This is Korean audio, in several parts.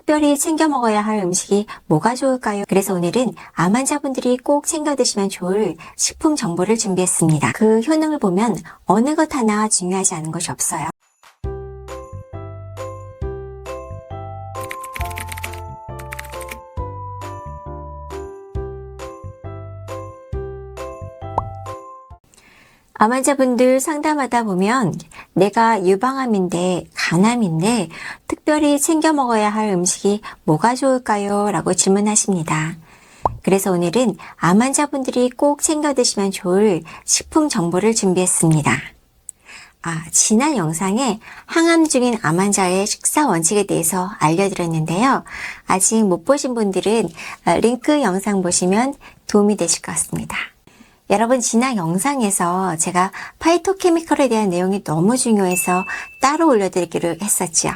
특별히 챙겨 먹어야 할 음식이 뭐가 좋을까요? 그래서 오늘은 암 환자분들이 꼭 챙겨 드시면 좋을 식품 정보를 준비했습니다. 그 효능을 보면 어느 것 하나 중요하지 않은 것이 없어요. 암 환자분들 상담하다 보면 내가 유방암인데 간암인데 특별히 챙겨 먹어야 할 음식이 뭐가 좋을까요? 라고 질문하십니다. 그래서 오늘은 암 환자분들이 꼭 챙겨 드시면 좋을 식품 정보를 준비했습니다. 지난 영상에 항암 중인 암 환자의 식사 원칙에 대해서 알려드렸는데요. 아직 못 보신 분들은 링크 영상 보시면 도움이 되실 것 같습니다. 여러분, 지난 영상에서 제가 파이토케미컬에 대한 내용이 너무 중요해서 따로 올려드리기로 했었죠.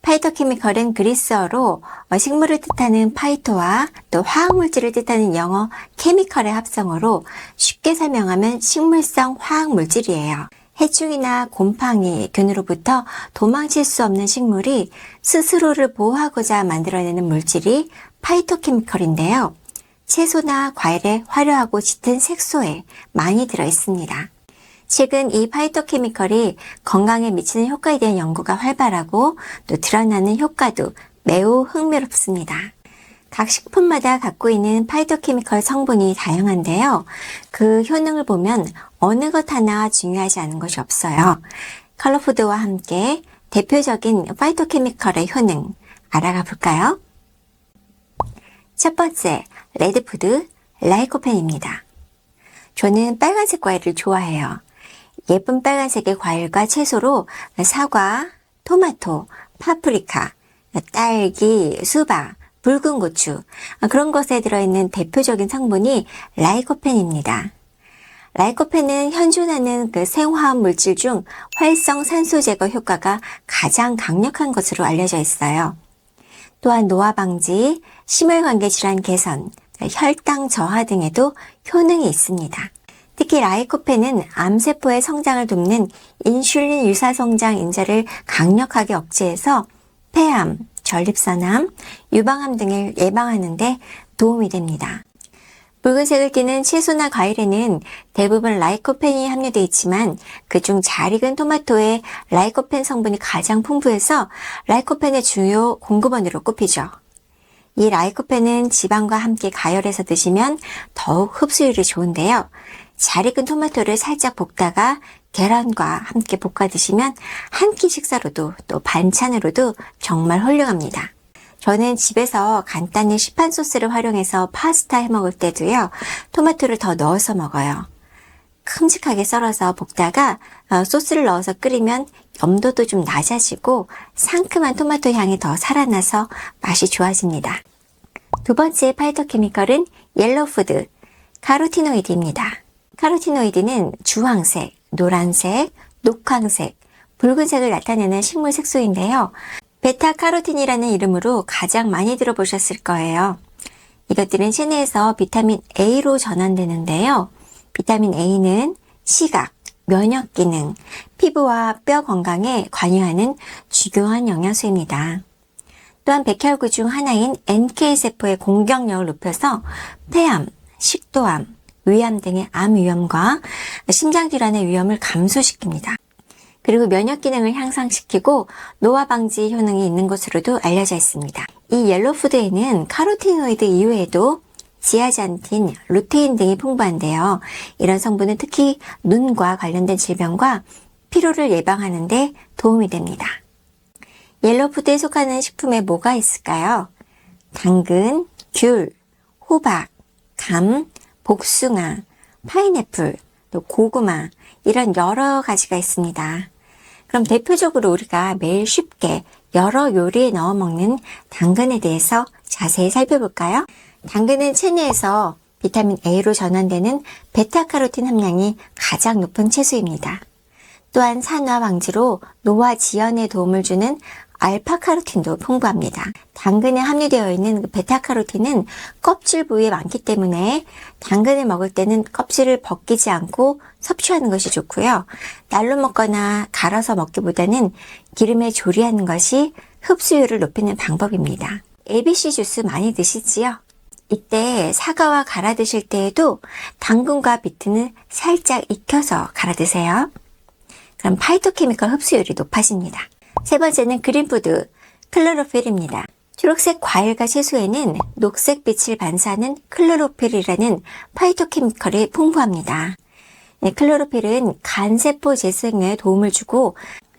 파이토케미컬은 그리스어로 식물을 뜻하는 파이토와 또 화학물질을 뜻하는 영어 케미컬의 합성어로 쉽게 설명하면 식물성 화학물질이에요. 해충이나 곰팡이, 균으로부터 도망칠 수 없는 식물이 스스로를 보호하고자 만들어내는 물질이 파이토케미컬인데요. 채소나 과일에 화려하고 짙은 색소에 많이 들어있습니다. 최근 이 파이토케미컬이 건강에 미치는 효과에 대한 연구가 활발하고 또 드러나는 효과도 매우 흥미롭습니다. 각 식품마다 갖고 있는 파이토케미컬 성분이 다양한데요. 그 효능을 보면 어느 것 하나 중요하지 않은 것이 없어요. 컬러푸드와 함께 대표적인 파이토케미컬의 효능 알아가 볼까요? 첫 번째, 레드푸드 라이코펜입니다. 저는 빨간색 과일을 좋아해요. 예쁜 빨간색의 과일과 채소로 사과, 토마토, 파프리카, 딸기, 수박, 붉은 고추 그런 것에 들어있는 대표적인 성분이 라이코펜입니다. 라이코펜은 현존하는 생화학 물질 중 활성 산소 제거 효과가 가장 강력한 것으로 알려져 있어요. 또한 노화 방지, 심혈관계 질환 개선, 혈당 저하 등에도 효능이 있습니다. 특히 라이코펜은 암세포의 성장을 돕는 인슐린 유사성장 인자를 강력하게 억제해서 폐암, 전립선암, 유방암 등을 예방하는 데 도움이 됩니다. 붉은색을 띠는 채소나 과일에는 대부분 라이코펜이 함유되어 있지만 그중 잘 익은 토마토에 라이코펜 성분이 가장 풍부해서 라이코펜의 주요 공급원으로 꼽히죠. 이 라이코펜은 지방과 함께 가열해서 드시면 더욱 흡수율이 좋은데요. 잘 익은 토마토를 살짝 볶다가 계란과 함께 볶아 드시면 한 끼 식사로도 또 반찬으로도 정말 훌륭합니다. 저는 집에서 간단히 시판 소스를 활용해서 파스타 해 먹을 때도요. 토마토를 더 넣어서 먹어요. 큼직하게 썰어서 볶다가 소스를 넣어서 끓이면 염도도 좀 낮아지고 상큼한 토마토 향이 더 살아나서 맛이 좋아집니다. 두 번째 파이토케미컬은 옐로우푸드 카로티노이드입니다. 카로티노이드는 주황색, 노란색, 녹황색, 붉은색을 나타내는 식물 색소인데요. 베타카로틴이라는 이름으로 가장 많이 들어보셨을 거예요. 이것들은 체내에서 비타민 A로 전환되는데요. 비타민 A는 시각, 면역 기능, 피부와 뼈 건강에 관여하는 중요한 영양소입니다. 또한 백혈구 중 하나인 NK세포의 공격력을 높여서 폐암, 식도암, 위암 등의 암 위험과 심장질환의 위험을 감소시킵니다. 그리고 면역 기능을 향상시키고 노화 방지 효능이 있는 것으로도 알려져 있습니다. 이 옐로우푸드에는 카로티노이드 이외에도 지아잔틴, 루테인 등이 풍부한데요. 이런 성분은 특히 눈과 관련된 질병과 피로를 예방하는 데 도움이 됩니다. 옐로우푸드에 속하는 식품에 뭐가 있을까요? 당근, 귤, 호박, 감, 복숭아, 파인애플, 또 고구마 이런 여러 가지가 있습니다. 그럼 대표적으로 우리가 매일 쉽게 여러 요리에 넣어 먹는 당근에 대해서 자세히 살펴볼까요? 당근은 체내에서 비타민 A로 전환되는 베타카로틴 함량이 가장 높은 채소입니다. 또한 산화 방지로 노화 지연에 도움을 주는 알파카로틴도 풍부합니다. 당근에 함유되어 있는 베타카로틴은 껍질 부위에 많기 때문에 당근을 먹을 때는 껍질을 벗기지 않고 섭취하는 것이 좋고요. 날로 먹거나 갈아서 먹기보다는 기름에 조리하는 것이 흡수율을 높이는 방법입니다. ABC 주스 많이 드시지요? 이때 사과와 갈아 드실 때에도 당근과 비트는 살짝 익혀서 갈아 드세요. 그럼 파이토케미컬 흡수율이 높아집니다. 세 번째는 그린푸드, 클로로필입니다. 초록색 과일과 채소에는 녹색빛을 반사하는 클로로필이라는 파이토케미컬이 풍부합니다. 클로로필은 간세포 재생에 도움을 주고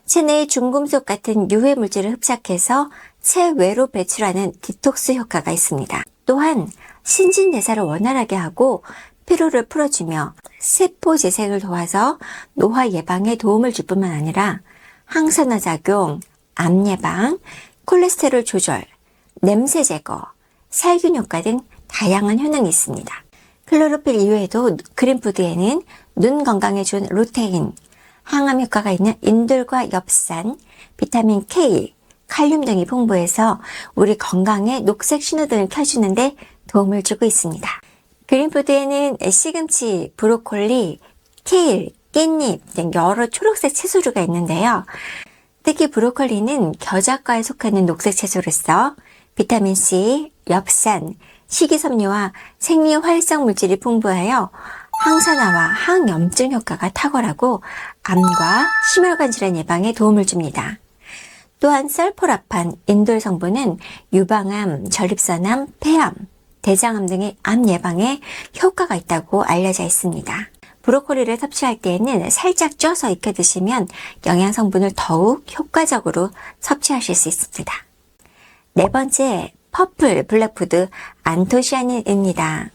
체내의 중금속 같은 유해 물질을 흡착해서 체외로 배출하는 디톡스 효과가 있습니다. 또한 신진대사를 원활하게 하고 피로를 풀어주며 세포 재생을 도와서 노화 예방에 도움을 줄 뿐만 아니라 항산화 작용, 암 예방, 콜레스테롤 조절, 냄새 제거, 살균 효과 등 다양한 효능이 있습니다. 클로로필 이외에도 그린푸드에는 눈 건강에 좋은 루테인, 항암 효과가 있는 인돌과 엽산, 비타민 K, 칼륨 등이 풍부해서 우리 건강에 녹색 신호등을 켜주는데 도움을 주고 있습니다. 그린푸드에는 시금치, 브로콜리, 케일, 깻잎 등 여러 초록색 채소류가 있는데요. 특히 브로콜리는 겨자과에 속하는 녹색 채소로서 비타민C, 엽산, 식이섬유와 생리활성 물질이 풍부하여 항산화와 항염증 효과가 탁월하고 암과 심혈관 질환 예방에 도움을 줍니다. 또한 설포라판, 인돌 성분은 유방암, 전립선암, 폐암, 대장암 등의 암 예방에 효과가 있다고 알려져 있습니다. 브로콜리를 섭취할 때에는 살짝 쪄서 익혀 드시면 영양 성분을 더욱 효과적으로 섭취하실 수 있습니다. 네 번째, 퍼플 블랙푸드 안토시아닌입니다.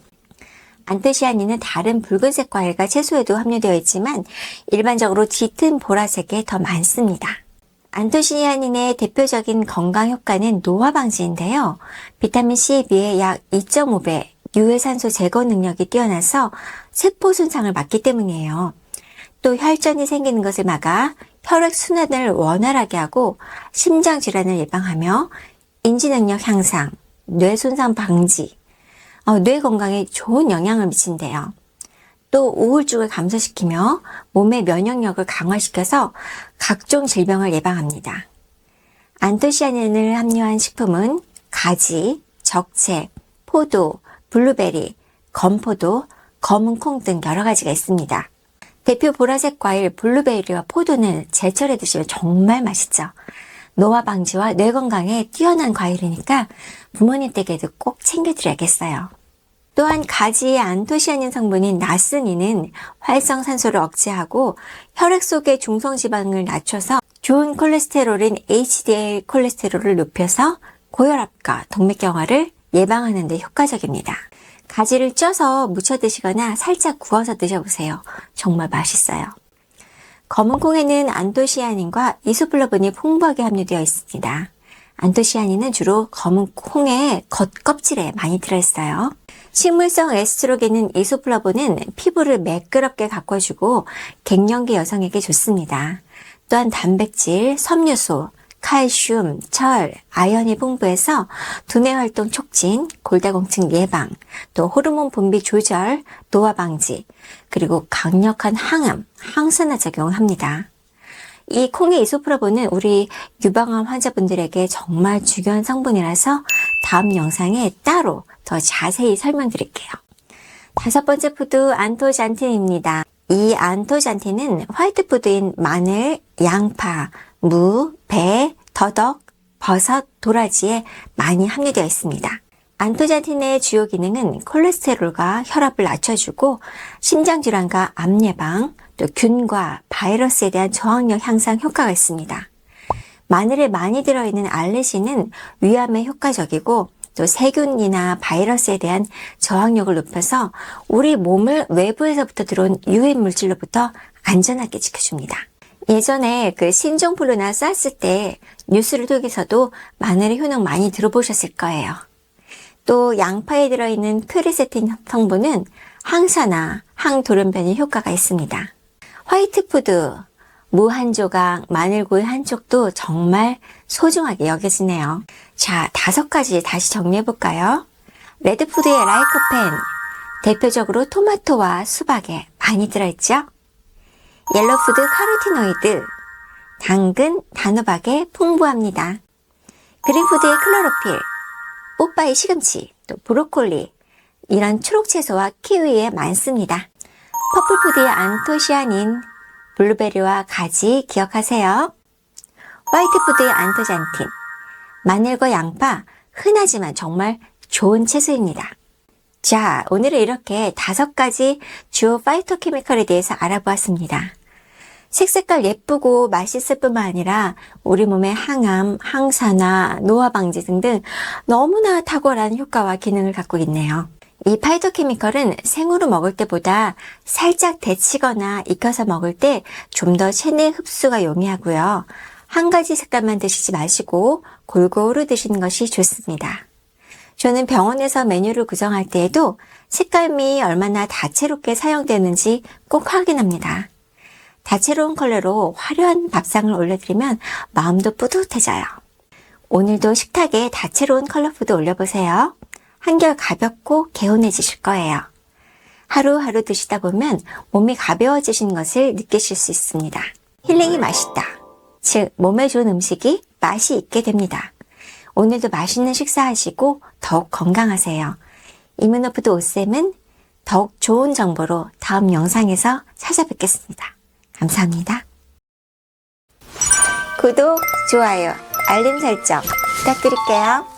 안토시아닌은 다른 붉은색 과일과 채소에도 함유되어 있지만 일반적으로 짙은 보라색에 더 많습니다. 안토시아닌의 대표적인 건강 효과는 노화 방지인데요. 비타민C에 비해 약 2.5배 유해산소 제거 능력이 뛰어나서 세포 손상을 막기 때문이에요. 또 혈전이 생기는 것을 막아 혈액 순환을 원활하게 하고 심장 질환을 예방하며 인지 능력 향상, 뇌 손상 방지, 뇌 건강에 좋은 영향을 미친대요. 또 우울증을 감소시키며 몸의 면역력을 강화시켜서 각종 질병을 예방합니다. 안토시아닌을 함유한 식품은 가지, 적채, 포도, 블루베리, 건포도, 검은 콩 등 여러 가지가 있습니다. 대표 보라색 과일 블루베리와 포도는 제철에 드시면 정말 맛있죠. 노화 방지와 뇌 건강에 뛰어난 과일이니까 부모님 댁에도 꼭 챙겨드려야겠어요. 또한 가지의 안토시아닌 성분인 나스닌은 활성산소를 억제하고 혈액 속의 중성지방을 낮춰서 좋은 콜레스테롤인 HDL 콜레스테롤을 높여서 고혈압과 동맥경화를 예방하는 데 효과적입니다. 가지를 쪄서 무쳐 드시거나 살짝 구워서 드셔보세요. 정말 맛있어요. 검은 콩에는 안토시아닌과 이소플라본이 풍부하게 함유되어 있습니다. 안토시아닌은 주로 검은 콩의 겉껍질에 많이 들어있어요. 식물성 에스트로겐인 이소플라본은 피부를 매끄럽게 가꿔주고 갱년기 여성에게 좋습니다. 또한 단백질, 섬유소, 칼슘, 철, 아연이 풍부해서 두뇌 활동 촉진, 골다공증 예방, 또 호르몬 분비 조절, 노화 방지, 그리고 강력한 항암, 항산화 작용을 합니다. 이 콩의 이소플라본은 우리 유방암 환자분들에게 정말 중요한 성분이라서 다음 영상에 따로 더 자세히 설명드릴게요. 다섯 번째 푸드 안토잔틴입니다. 이 안토잔틴은 화이트푸드인 마늘, 양파, 무, 배, 더덕, 버섯, 도라지에 많이 함유되어 있습니다. 안토잔틴의 주요 기능은 콜레스테롤과 혈압을 낮춰주고 심장질환과 암 예방, 또 균과 바이러스에 대한 저항력 향상 효과가 있습니다. 마늘에 많이 들어있는 알레신은 위암에 효과적이고 또 세균이나 바이러스에 대한 저항력을 높여서 우리 몸을 외부에서부터 들어온 유해 물질로부터 안전하게 지켜줍니다. 예전에 신종플루나 사스 때 뉴스를 통해서도 마늘의 효능 많이 들어보셨을 거예요. 또 양파에 들어있는 크리세틴 성분은 항산화, 항돌연변의 효과가 있습니다. 화이트푸드, 무 한 조각, 마늘고기 한 쪽도 정말 소중하게 여겨지네요. 자, 5가지 다시 정리해볼까요? 레드푸드의 라이코펜, 대표적으로 토마토와 수박에 많이 들어있죠? 옐로푸드 카로티노이드, 당근, 단호박에 풍부합니다. 그린푸드의 클로로필, 뽀빠이 시금치, 또 브로콜리, 이런 초록 채소와 키위에 많습니다. 퍼플푸드의 안토시아닌, 블루베리와 가지 기억하세요. 화이트푸드의 안토잔틴, 마늘과 양파, 흔하지만 정말 좋은 채소입니다. 자, 오늘은 이렇게 5가지 주요 파이토케미컬에 대해서 알아보았습니다. 색색깔 예쁘고 맛있을 뿐만 아니라 우리 몸의 항암, 항산화, 노화 방지 등등 너무나 탁월한 효과와 기능을 갖고 있네요. 이 파이토케미컬은 생으로 먹을 때보다 살짝 데치거나 익혀서 먹을 때 좀 더 체내 흡수가 용이하고요. 한 가지 색깔만 드시지 마시고 골고루 드시는 것이 좋습니다. 저는 병원에서 메뉴를 구성할 때에도 색감이 얼마나 다채롭게 사용되는지 꼭 확인합니다. 다채로운 컬러로 화려한 밥상을 올려드리면 마음도 뿌듯해져요. 오늘도 식탁에 다채로운 컬러푸드 올려보세요. 한결 가볍고 개운해지실 거예요. 하루하루 드시다 보면 몸이 가벼워지신 것을 느끼실 수 있습니다. 힐링이 맛있다. 즉, 몸에 좋은 음식이 맛이 있게 됩니다. 오늘도 맛있는 식사하시고 더욱 건강하세요. 이뮤노푸드 오쌤은 더욱 좋은 정보로 다음 영상에서 찾아뵙겠습니다. 감사합니다. 구독, 좋아요, 알림 설정 부탁드릴게요.